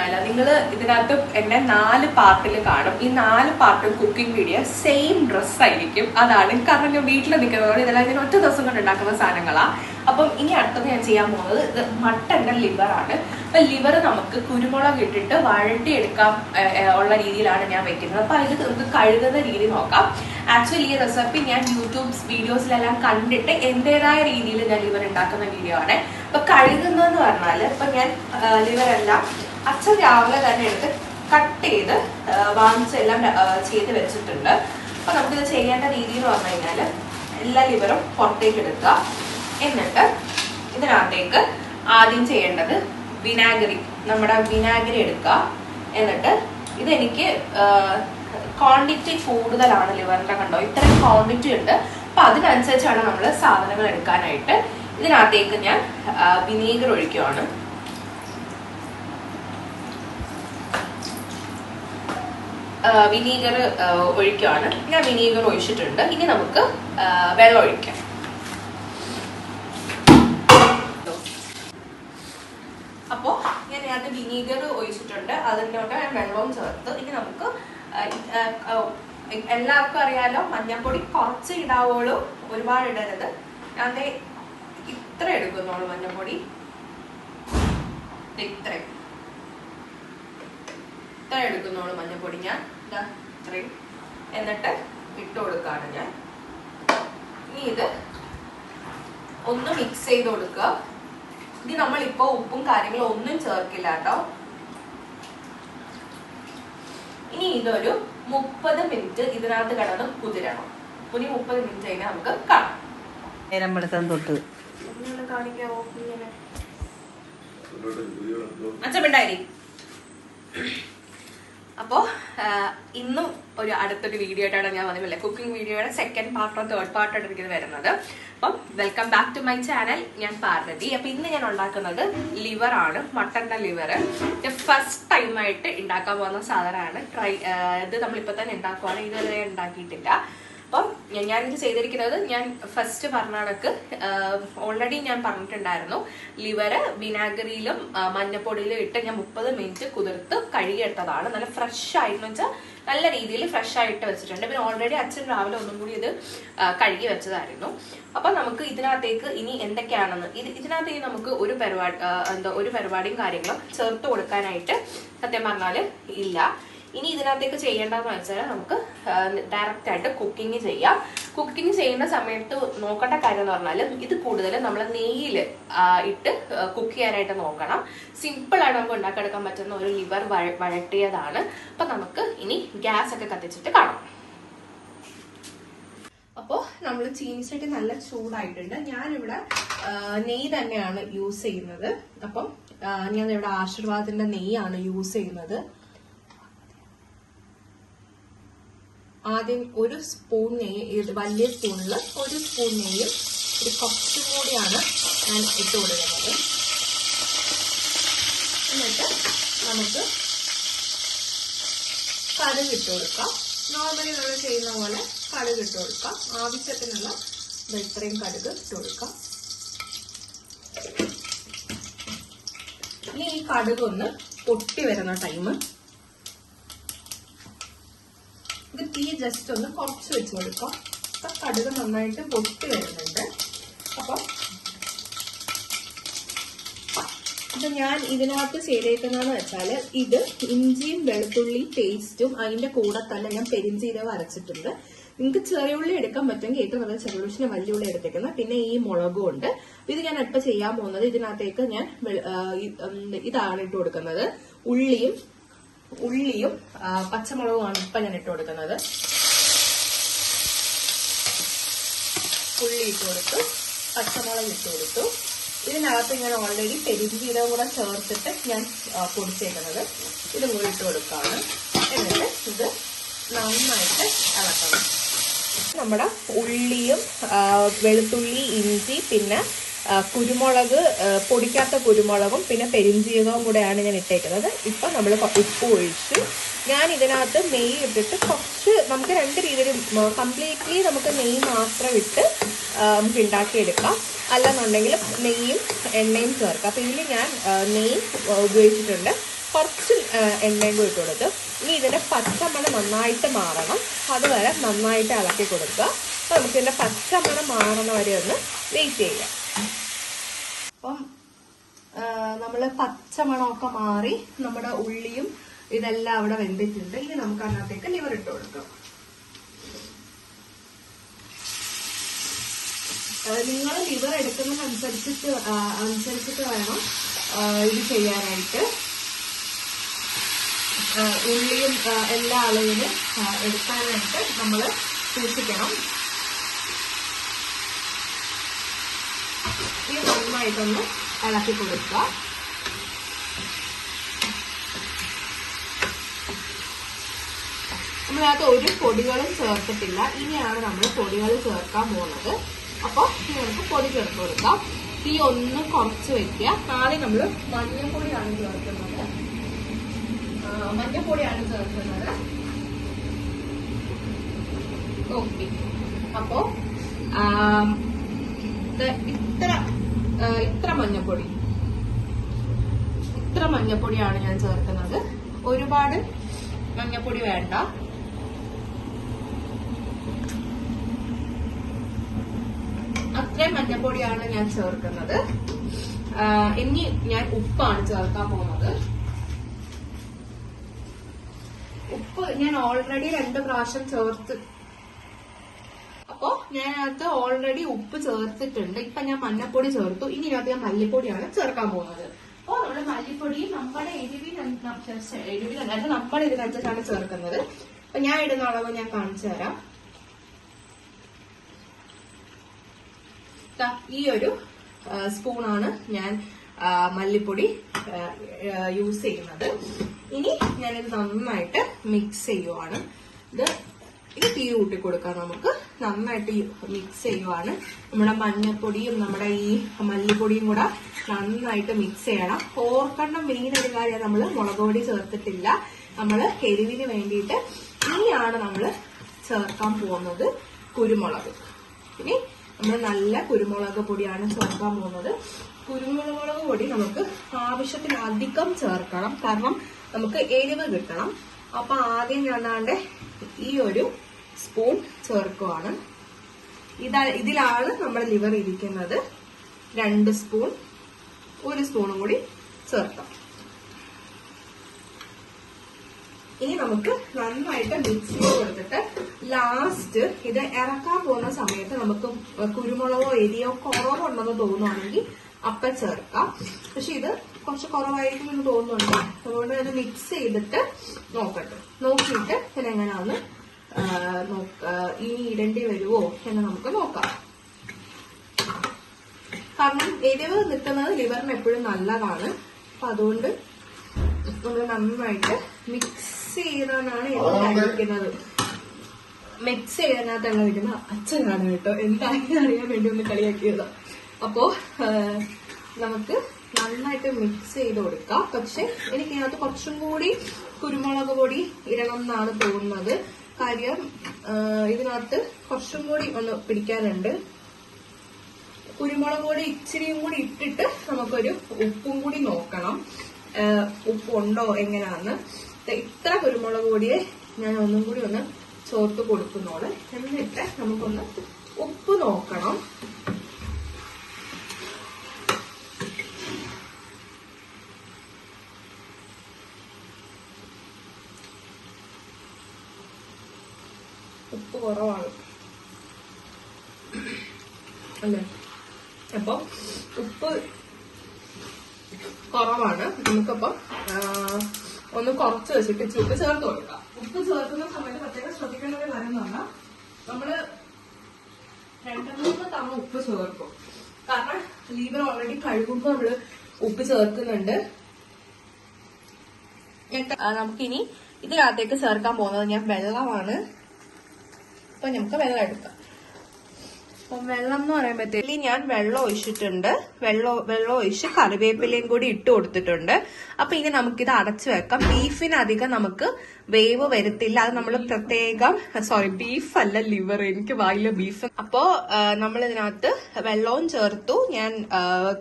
മനസ്സിലായില്ല. നിങ്ങൾ ഇതിനകത്ത് എന്നെ 4 പാർട്ടിൽ കാണും. ഈ 4 പാർട്ടും കുക്കിംഗ് വീഡിയോ സെയിം ഡ്രസ്സായിരിക്കും. അതാണ് കാരണം ഞാൻ വീട്ടിൽ നിൽക്കുന്നതോടെ ഇതെല്ലാം ഞാൻ ഒറ്റ ദിവസം കൊണ്ട് ഉണ്ടാക്കുന്ന സാധനങ്ങളാണ്. അപ്പം ഇനി അടുത്തത് ഞാൻ ചെയ്യാൻ പോകുന്നത് ഇത് മട്ടൻ്റെ ലിവറാണ്. അപ്പം ലിവർ നമുക്ക് കുരുമുളക് ഇട്ടിട്ട് വഴട്ടിയെടുക്കാൻ ഉള്ള രീതിയിലാണ് ഞാൻ വെക്കുന്നത്. അപ്പം അതിൽ നമുക്ക് കഴുകുന്ന രീതി നോക്കാം. ആക്ച്വലി ഈ റെസിപ്പി ഞാൻ യൂട്യൂബ് വീഡിയോസിലെല്ലാം കണ്ടിട്ട് എൻ്റെതായ രീതിയിൽ ഞാൻ ലിവർ ഉണ്ടാക്കുന്ന വീഡിയോ ആണ്. അപ്പം കഴുകുന്നതെന്ന് പറഞ്ഞാൽ ഇപ്പം ഞാൻ ലിവറെല്ലാം അച്ഛൻ രാവിലെ തന്നെ എടുത്ത് കട്ട് ചെയ്ത് വാങ്ങിച്ചെല്ലാം ചെയ്ത് വെച്ചിട്ടുണ്ട്. അപ്പം നമുക്കിത് ചെയ്യേണ്ട രീതി എന്ന് പറഞ്ഞു കഴിഞ്ഞാൽ എല്ലാ ലിവറും പുറത്തേക്ക് എടുക്കുക. എന്നിട്ട് ഇതിനകത്തേക്ക് ആദ്യം ചെയ്യേണ്ടത് വിനാഗിരി, നമ്മുടെ വിനാഗിരി എടുക്കുക. എന്നിട്ട് ഇതെനിക്ക് ക്വാണ്ടിറ്റി കൂടുതലാണ് ലിവറിൻ്റെ, കണ്ടോ ഇത്രയും ക്വാണ്ടിറ്റി ഉണ്ട്. അപ്പം അതിനനുസരിച്ചാണ് നമ്മൾ സാധനങ്ങൾ എടുക്കാനായിട്ട്. ഇതിനകത്തേക്ക് ഞാൻ വിനീഗർ ഒഴിക്കുകയാണ്. വിനീഗർ ഒഴിക്കുകയാണ്. ഞാൻ വിനീഗർ ഒഴിച്ചിട്ടുണ്ട്. ഇനി നമുക്ക് വെള്ളം ഒഴിക്കാം. അപ്പോൾ ഞാൻ ഇതിനകത്ത് വിനീഗർ ഒഴിച്ചിട്ടുണ്ട്. അതിനോട്ട് ഞാൻ വെള്ളവും ചേർത്ത് ഇനി നമുക്ക് എല്ലാവർക്കും അറിയാലോ മഞ്ഞൾപ്പൊടി കുറച്ച് ഇടാവുള്ളൂ, ഒരുപാട് ഇടരുത്. ഞാൻ ഇത്ര എടുക്കുന്നുള്ളൂ മഞ്ഞൾപ്പൊടി, ഇത്ര എടുക്കുന്നുള്ളൂ മഞ്ഞൾപ്പൊടി ഞാൻ ഇത്രയും. എന്നിട്ട് ഇട്ട് കൊടുക്കാണ് ഞാൻ. ഇനി ഇത് ഒന്ന് മിക്സ് ചെയ്ത് കൊടുക്കുക. ഇനി നമ്മളിപ്പോ ഉപ്പും കാര്യങ്ങളും ഒന്നും ചേർക്കില്ല കേട്ടോ. ഇനി ഇതൊരു 30 മിനിറ്റ് ഇതിനകത്ത് കിടന്ന് കുതിരണം. ഇനി 30 മിനിറ്റ് കഴിഞ്ഞാൽ നമുക്ക് കാണാം. തൊട്ട് കാണിക്കാവോ ഇങ്ങനെ അച്ഛണ്ടായി. അപ്പോൾ ഇന്നും ഒരു അടുത്തൊരു വീഡിയോ ആയിട്ടാണ് ഞാൻ വന്നിട്ടില്ല. കുക്കിംഗ് വീഡിയോയുടെ സെക്കൻഡ് പാർട്ടോ തേർഡ് പാർട്ടായിട്ട് എനിക്ക് വരുന്നത്. അപ്പം welcome back to my channel. ഞാൻ പാർവതി. അപ്പം ഇന്ന് ഞാൻ ഉണ്ടാക്കുന്നത് ലിവറാണ്, മട്ടൻ്റെ ലിവർ. ഫസ്റ്റ് ടൈമായിട്ട് ഉണ്ടാക്കാൻ പോകുന്ന സാധനമാണ്. ഇത് നമ്മളിപ്പോൾ തന്നെ ഉണ്ടാക്കുവാണ്, ഇതുവരെ ഉണ്ടാക്കിയിട്ടില്ല. അപ്പം ഞാനിത് ചെയ്തിരിക്കുന്നത്, ഞാൻ ഫസ്റ്റ് പറഞ്ഞ കണക്ക് ഓൾറെഡി ഞാൻ പറഞ്ഞിട്ടുണ്ടായിരുന്നു, ലിവറ് വിനാഗിരിയിലും മഞ്ഞപ്പൊടിയിലും ഇട്ട് ഞാൻ 30 മിനിറ്റ് കുതിർത്ത് കഴുകിയെടുത്തതാണ്. നല്ല ഫ്രഷ് ആയിട്ടെന്ന് വെച്ചാൽ നല്ല രീതിയിൽ ഫ്രഷ് ആയിട്ട് വെച്ചിട്ടുണ്ട്. പിന്നെ ഓൾറെഡി അച്ഛൻ രാവിലെ ഒന്നും കൂടി ഇത് കഴുകി വെച്ചതായിരുന്നു. അപ്പം നമുക്ക് ഇതിനകത്തേക്ക് ഇനി എന്തൊക്കെയാണെന്ന് ഇതിനകത്തേക്ക് നമുക്ക് ഒരു പരിപാടിയും കാര്യങ്ങളും ചേർത്ത് കൊടുക്കാനായിട്ട് സത്യം പറഞ്ഞാൽ ഇല്ല. ഇനി ഇതിനകത്തേക്ക് ചെയ്യേണ്ടതെന്ന് വെച്ചാൽ നമുക്ക് ഡയറക്റ്റ് ആയിട്ട് കുക്കിംഗ് ചെയ്യാം. കുക്കിംഗ് ചെയ്യുന്ന സമയത്ത് നോക്കേണ്ട കാര്യം എന്ന് പറഞ്ഞാൽ ഇത് കൂടുതൽ നമ്മൾ നെയ്യിൽ ഇട്ട് കുക്ക് ചെയ്യാനായിട്ട് നോക്കണം. സിമ്പിളായിട്ട് നമുക്ക് ഉണ്ടാക്കിയെടുക്കാൻ പറ്റുന്ന ഒരു ലിവർ വഴട്ടിയതാണ്. അപ്പം നമുക്ക് ഇനി ഗ്യാസ് ഒക്കെ കത്തിച്ചിട്ട് കാണാം. അപ്പോൾ നമ്മൾ ചീനിച്ചട്ടി നല്ല ചൂടായിട്ടുണ്ട്. ഞാനിവിടെ നെയ്യ് തന്നെയാണ് യൂസ് ചെയ്യുന്നത്. അപ്പം ഞാനിവിടെ ആശീർവാദിന്റെ നെയ്യാണ് യൂസ് ചെയ്യുന്നത്. ആദ്യം ഒരു സ്പൂൺ നെയ്യ്, വലിയ സ്പൂണിൽ ഒരു സ്പൂൺ നെയ്യും ഒരു കുറച്ചും കൂടിയാണ് ഞാൻ ഇട്ട് കൊടുക്കുന്നത്. എന്നിട്ട് നമുക്ക് കടുക് ഇട്ട് കൊടുക്കാം. നോർമലി നമ്മൾ ചെയ്യുന്ന പോലെ കടുക് ഇട്ട് കൊടുക്കാം. ആവശ്യത്തിനുള്ള ഇത്രയും കടുക് ഇട്ട് കൊടുക്കാം. ഇനി ഈ കടുക് ഒന്ന് പൊട്ടി വരുന്ന ടൈം ഇത് തീ ജസ്റ്റ് ഒന്ന് കുറച്ച് വെച്ച് കൊടുക്കാം. അപ്പൊ കടുക് നന്നായിട്ട് പൊട്ടി വരുന്നുണ്ട്. അപ്പം ഞാൻ ഇതിനകത്ത് ചെയ്തേക്കുന്നതെന്ന് വെച്ചാൽ ഇത് ഇഞ്ചിയും വെളുത്തുള്ളി പേസ്റ്റും അതിന്റെ കൂടെ തന്നെ ഞാൻ പെരിഞ്ചീരകം അരച്ചിട്ടുണ്ട്. നിങ്ങൾക്ക് ചെറിയ ഉള്ളി എടുക്കാൻ പറ്റുമെങ്കിൽ ഏറ്റവും നല്ല ചെറിയ ഉള്ളി, വലിയ ഉള്ളി എടുത്തേക്കുന്നത്. പിന്നെ ഈ മുളകും ഉണ്ട്. ഇത് ഞാൻ ഇപ്പൊ ചെയ്യാൻ പോകുന്നത്, ഇതിനകത്തേക്ക് ഞാൻ ഇതാണ് ഇട്ട് കൊടുക്കുന്നത്. ഉള്ളിയും പച്ചമുളകുമാണ് ഇപ്പൊ ഞാൻ ഇട്ട് കൊടുക്കുന്നത്. ഉള്ളി ഇട്ട് കൊടുത്തു, പച്ചമുളക് ഇട്ട് കൊടുത്തു. ഇതിനകത്ത് ഞാൻ ഓൾറെഡി പെരിഞ്ചീരകം കൂടെ ചേർത്തിട്ട് ഞാൻ പൊടിച്ചേക്കുന്നത്. ഇതും കൂടി ഇട്ട് കൊടുക്കാണ്. എന്നിട്ട് ഇത് നന്നായിട്ട് ഇളക്കണം. നമ്മുടെ ഉള്ളിയും വെളുത്തുള്ളി, ഇഞ്ചി, പിന്നെ കുരുമുളക്, പൊടിക്കാത്ത കുരുമുളകും പിന്നെ പെരിഞ്ചീരകവും കൂടെയാണ് ഞാൻ ഇട്ടേക്കുന്നത്. ഇപ്പം നമ്മൾ ഉപ്പ് ഒഴിച്ചു. ഞാൻ ഇതിനകത്ത് നെയ്യ് ഇട്ടിട്ട് കുറച്ച് നമുക്ക് രണ്ട് രീതിയിൽ കംപ്ലീറ്റ്ലി നമുക്ക് നെയ്യ് മാത്രം ഇട്ട് നമുക്ക് ഉണ്ടാക്കിയെടുക്കാം. അല്ലെന്നുണ്ടെങ്കിൽ നെയ്യും എണ്ണയും ചേർക്കാം. അപ്പം ഇതിൽ ഞാൻ നെയ്യ് ഉപയോഗിച്ചിട്ടുണ്ട്. കുറച്ച് എണ്ണയും കൂടി ഇട്ട് കൊടുത്ത് ഇനി ഇതിൻ്റെ പച്ചമണം നന്നായിട്ട് മാറണം. അതുവരെ നന്നായിട്ട് ഇളക്കി കൊടുക്കുക. അപ്പോൾ നമുക്ക് ഇതിൻ്റെ പച്ചമണം മാറണ വരെ ഒന്ന് വെയിറ്റ് ചെയ്യാം. അപ്പം നമ്മൾ പച്ചമണമൊക്കെ മാറി നമ്മുടെ ഉള്ളിയും ഇതെല്ലാം അവിടെ വെന്തിട്ടുണ്ട്. ഇനി നമുക്ക് അതിനകത്തേക്ക് ലിവർ ഇട്ട് കൊടുക്കാം. നിങ്ങൾ ലിവർ എടുക്കുന്നതനുസരിച്ചിട്ട് വേണം ഇത് ചെയ്യാനായിട്ട്. ഉള്ളിയും എല്ലാ അളവിലും എടുക്കാനായിട്ട് നമ്മൾ സൂക്ഷിക്കണം. ഇത് നന്നായിട്ടൊന്ന് ഇളക്കി കൊടുക്കുക. നമ്മളതിനകത്ത് ഒരു പൊടികളും ചേർത്തിട്ടില്ല. ഇനിയാണ് നമ്മൾ പൊടികൾ ചേർക്കാൻ പോകുന്നത്. അപ്പോൾ നമുക്ക് പൊടി ചേർത്ത് കൊടുക്കാം. തീ ഒന്ന് കുറച്ച് വെക്കുക. ആദ്യം നമ്മൾ മഞ്ഞപ്പൊടിയാണ് ചേർക്കുന്നത്. ഓക്കെ. അപ്പോ ഇത്ര മഞ്ഞപ്പൊടിയാണ് ഞാൻ ചേർക്കുന്നത്. ഒരുപാട് മഞ്ഞപ്പൊടി വേണ്ട. അത്രയും മഞ്ഞപ്പൊടിയാണ് ഞാൻ ചേർക്കുന്നത്. ഇനി ഞാൻ ഉപ്പാണ് ചേർക്കാൻ പോകുന്നത്. ഉപ്പ് ഞാൻ ഓൾറെഡി 2 പ്രാവശ്യം ചേർത്ത്. അപ്പോ ഞാനകത്ത് ഓൾറെഡി ഉപ്പ് ചേർത്തിട്ടുണ്ട്. ഇപ്പൊ ഞാൻ മഞ്ഞപ്പൊടി ചേർത്തു. ഇനി ഇതിനകത്ത് ഞാൻ മല്ലിപ്പൊടിയാണ് ചേർക്കാൻ പോകുന്നത്. അപ്പോ നമ്മള് മല്ലിപ്പൊടി നമ്മുടെ എരിവിനല്ലാതെ നമ്മുടെ ഇതിനനുസരിച്ചാണ് ചേർക്കുന്നത്. അപ്പൊ ഞാൻ ഇടുന്ന അളവ് ഞാൻ കാണിച്ചു തരാം. ഈ ഒരു സ്പൂണാണ് ഞാൻ മല്ലിപ്പൊടി യൂസ് ചെയ്യുന്നത്. ഇനി ഞാനിത് നന്നായിട്ട് മിക്സ് ചെയ്യുവാണ്. ഇത് തീ കൂട്ടി കൊടുക്കാം. നമുക്ക് നന്നായിട്ട് മിക്സ് ചെയ്യുവാണ്. നമ്മുടെ മഞ്ഞപ്പൊടിയും നമ്മുടെ ഈ മല്ലിപ്പൊടിയും കൂടെ നന്നായിട്ട് മിക്സ് ചെയ്യണം. ഓർക്കണം, മെയിൻ ഒരു കാര്യം, നമ്മൾ മുളക് പൊടി ചേർത്തിട്ടില്ല. നമ്മൾ എരിവിന് വേണ്ടിയിട്ട് ഇനിയാണ് നമ്മൾ ചേർക്കാൻ പോകുന്നത് കുരുമുളക്. ഇനി നമ്മൾ നല്ല കുരുമുളക് പൊടിയാണ് ചേർക്കാൻ പോകുന്നത്. കുരുമുളക് പൊടി നമുക്ക് ആവശ്യത്തിലധികം ചേർക്കണം. കാരണം നമുക്ക് എരിവ് കിട്ടണം. അപ്പൊ ആദ്യം ഞാനാണ്ട് ഈ ഒരു സ്പൂൺ ചേർക്കുവാണ്. ഇതിലാണ് നമ്മുടെ ലിവർ ഇരിക്കുന്നത്. 2 സ്പൂൺ, 1 സ്പൂണും കൂടി ചേർക്കാം. ഇനി നമുക്ക് നന്നായിട്ട് മിക്സ് ചെയ്ത് കൊടുത്തിട്ട് ലാസ്റ്റ് ഇത് ഇറക്കാൻ പോകുന്ന സമയത്ത് നമുക്ക് കുരുമുളകോ എരിയോ കുറവുണ്ടെന്ന് തോന്നുവാണെങ്കിൽ അപ്പം ചേർക്കാം. പക്ഷെ ഇത് കുറച്ച് കുറവായിരിക്കും എന്ന് തോന്നുന്നുണ്ട്. അതുകൊണ്ട് അത് മിക്സ് ചെയ്തിട്ട് നോക്കിയിട്ട് പിന്നെ എങ്ങനെയാന്ന് ഇനി ഇടേണ്ടി വരുമോ എന്ന് നമുക്ക് നോക്കാം. കാരണം എരിവ് നിൽക്കുന്നത് ലിവറിന് എപ്പോഴും നല്ലതാണ്. അപ്പൊ അതുകൊണ്ട് നമ്മൾ നന്നായിട്ട് മിക്സ് ചെയ്താലാണ് കഴിക്കുന്നത്. മിക്സ് ചെയ്തതിനകത്താണ് വയ്ക്കുന്ന അച്ഛനാണ് കേട്ടോ. എന്തായാലും അറിയാൻ വേണ്ടി ഒന്ന് കളിയാക്കിയതാ. അപ്പോ നമുക്ക് നന്നായിട്ട് മിക്സ് ചെയ്ത് കൊടുക്കാം. പക്ഷെ എനിക്ക് ഇതിനകത്ത് കുറച്ചും കൂടി കുരുമുളക് പൊടി ഇടണം എന്നാണ് തോന്നുന്നത്. കാര്യം ഇതിനകത്ത് കുറച്ചും കൂടി ഒന്ന് പിടിക്കാനുണ്ട്. കുരുമുളക് പൊടി ഇച്ചിരിയും കൂടി ഇട്ടിട്ട് നമുക്കൊരു ഉപ്പും കൂടി നോക്കണം. ഉപ്പുണ്ടോ എങ്ങനെയാന്ന്. ഇത്ര കുരുമുളക് പൊടിയെ ഞാൻ ഒന്നും കൂടി ഒന്ന് ചേർത്ത് കൊടുക്കുന്നോള്. എന്നിട്ട് നമുക്കൊന്ന് ഉപ്പ് നോക്കണം. ഉപ്പ് കുറവാണ് അല്ലേ? അപ്പൊ ഉപ്പ് കുറവാണ്. നമുക്കപ്പം ഒന്ന് കുറച്ച് വെച്ചിട്ട് ഉപ്പ് ചേർത്ത് കൊടുക്കാം. ഉപ്പ് ചേർക്കുന്ന സമയത്ത് പ്രത്യേകം ശ്രദ്ധിക്കേണ്ട ഒരു കാര്യം എന്ന് പറഞ്ഞാൽ നമ്മള് 2-3 തവണ ഉപ്പ് ചേർക്കും. കാരണം ലിവർ ഓൾറെഡി കഴുകുമ്പോൾ നമ്മള് ഉപ്പ് ചേർക്കുന്നുണ്ട്. നമുക്കിനി ഇതിനകത്തേക്ക് ചേർക്കാൻ പോകുന്നത് ഞാൻ വെള്ളമാണ്. അപ്പൊ നമുക്ക് വെള്ളം എടുക്കാം. അപ്പം വെള്ളം എന്ന് പറയുമ്പോഴത്തേക്ക് ഞാൻ വെള്ളം ഒഴിച്ചിട്ടുണ്ട്. വെള്ളം ഒഴിച്ച് കറിവേപ്പിലയും കൂടി ഇട്ട് കൊടുത്തിട്ടുണ്ട്. അപ്പൊ ഇനി നമുക്കിത് അടച്ചു വെക്കാം. ബീഫിന് അധികം നമുക്ക് വേവ് വരത്തില്ല. അത് നമ്മൾ പ്രത്യേകം ബീഫ് അല്ല ലിവർ, എനിക്ക് വായില ബീഫ്. അപ്പോ നമ്മൾ ഇതിനകത്ത് വെള്ളവും ചേർത്തു, ഞാൻ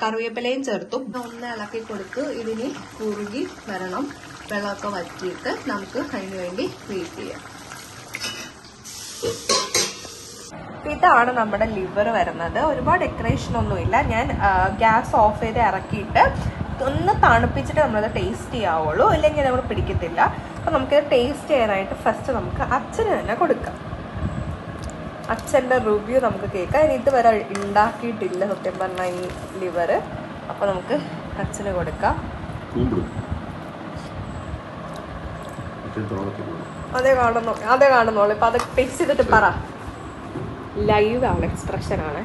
കറിവേപ്പിലയും ചേർത്തു. ഒന്ന് ഇളക്കി കൊടുത്തു. ഇതിന് കുറുകി വരണം. വെള്ളമൊക്കെ വറ്റിയിട്ട് നമുക്ക് അതിന് വേണ്ടി വെയിറ്റ് ചെയ്യാം. ഇതാണ് നമ്മുടെ ലിവർ വരുന്നത്. ഒരുപാട് ഡെക്കറേഷൻ ഒന്നുമില്ല. ഞാൻ ഗ്യാസ് ഓഫ് ചെയ്ത് ഇറക്കിയിട്ട് ഒന്ന് തണുപ്പിച്ചിട്ട് നമ്മളത് ടേസ്റ്റ് ചെയ്യാവുള്ളൂ, ഇല്ലെങ്കിൽ നമ്മൾ പിടിക്കത്തില്ല. അപ്പം നമുക്കിത് ടേസ്റ്റ് ചെയ്യാനായിട്ട് ഫസ്റ്റ് നമുക്ക് അച്ഛന് തന്നെ കൊടുക്കാം. അച്ഛൻ്റെ റിവ്യൂ നമുക്ക് കേൾക്കാം. ഇനി ഇതുവരെ ഉണ്ടാക്കിയിട്ടില്ല സത്യം പറഞ്ഞാൽ ഈ ലിവർ. അപ്പം നമുക്ക് അച്ഛന് കൊടുക്കാം. അതേ കാണുന്നുള്ളൂ. ഇപ്പം അത് ടേസ്റ്റ് ചെയ്തിട്ട് പറ. ലൈവ് ആണ്, എക്സ്പ്രഷൻ ആണ്.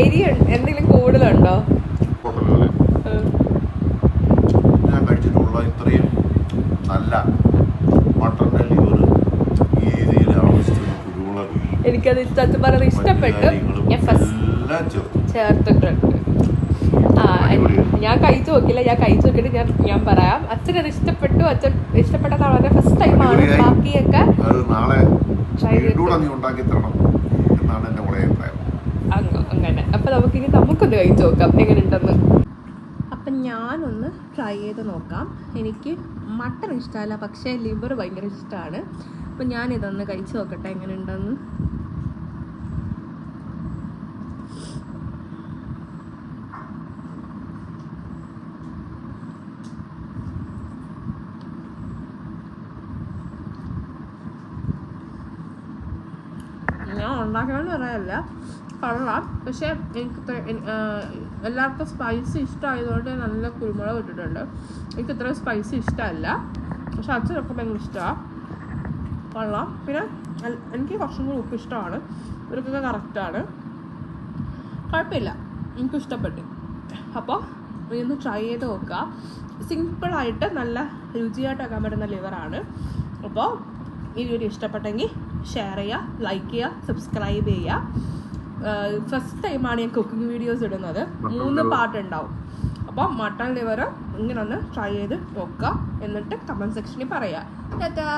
എരി എന്തെങ്കിലും കൂടുതലുണ്ടോ? ഞാൻ കഴിച്ചിട്ടുള്ള ഇത്രയും നല്ല മട്ടന്റെ ലിവർ ഈ രീതിയിൽ കുരുമുളക് എനിക്കത് സത്യം പറഞ്ഞത് ഇഷ്ടപ്പെട്ടു. ഞാൻ ഫസ്റ്റ് ചേർത്തിട്ടുണ്ട്. ഞാൻ കഴിച്ചു നോക്കില്ല. ഞാൻ കഴിച്ചു നോക്കിയിട്ട് ഞാൻ പറയാം. അച്ഛനത് ഇഷ്ടപ്പെട്ടു. അച്ഛൻ ഇഷ്ടപ്പെട്ടതാണ് ഫസ്റ്റ് ടൈമാണ്. ബാക്കിയൊക്കെ അങ്ങനെ. അപ്പൊ നമുക്കൊന്ന് കഴിച്ചു നോക്കാം എങ്ങനെയുണ്ടെന്ന്. അപ്പൊ ഞാനൊന്ന് ട്രൈ ചെയ്ത് നോക്കാം. എനിക്ക് മട്ടൺ ഇഷ്ടമല്ല, പക്ഷേ ലിവർ ഭയങ്കര ഇഷ്ടമാണ്. അപ്പൊ ഞാനിതൊന്ന് കഴിച്ചു നോക്കട്ടെ എങ്ങനെയുണ്ടെന്ന്. ഞാൻ ഉണ്ടാക്കണമെന്ന് പറയാനല്ല, കൊള്ളാം. പക്ഷെ എനിക്ക് എല്ലാവർക്കും സ്പൈസി ഇഷ്ടമായതുകൊണ്ട് നല്ല കുരുമുളക് ഇട്ടിട്ടുണ്ട്. എനിക്ക് ഇത്ര സ്പൈസി ഇഷ്ടമല്ല, പക്ഷെ അച്ഛനൊക്കെ ഭയങ്കര ഇഷ്ടമാണ്. കൊള്ളാം. പിന്നെ എനിക്ക് കുറച്ചും കൂടി ഉപ്പ് ഇഷ്ടമാണ്. ഇവർക്കൊക്കെ കറക്റ്റാണ്. കുഴപ്പമില്ല, എനിക്ക് ഇഷ്ടപ്പെട്ടു. അപ്പോൾ ഇതൊന്ന് ട്രൈ ചെയ്ത് നോക്കുക. സിമ്പിളായിട്ട് നല്ല രുചിയായിട്ട് വെക്കാൻ പറ്റുന്ന ലിവറാണ്. അപ്പോൾ ഈ വീഡിയോ ഇഷ്ടപ്പെട്ടെങ്കിൽ ഷെയർ ചെയ്യുക, ലൈക്ക് ചെയ്യുക, സബ്സ്ക്രൈബ് ചെയ്യുക. ഫസ്റ്റ് ടൈമാണ് ഞാൻ കുക്കിംഗ് വീഡിയോസ് ഇടുന്നത്. 3 പാർട്ട് ഉണ്ടാവും. അപ്പോൾ മട്ടൺ ലിവർ ഇങ്ങനെ ഒന്ന് ട്രൈ ചെയ്ത് നോക്കുക. എന്നിട്ട് കമൻറ്റ് സെക്ഷനിൽ പറയുക. ടാറ്റാ.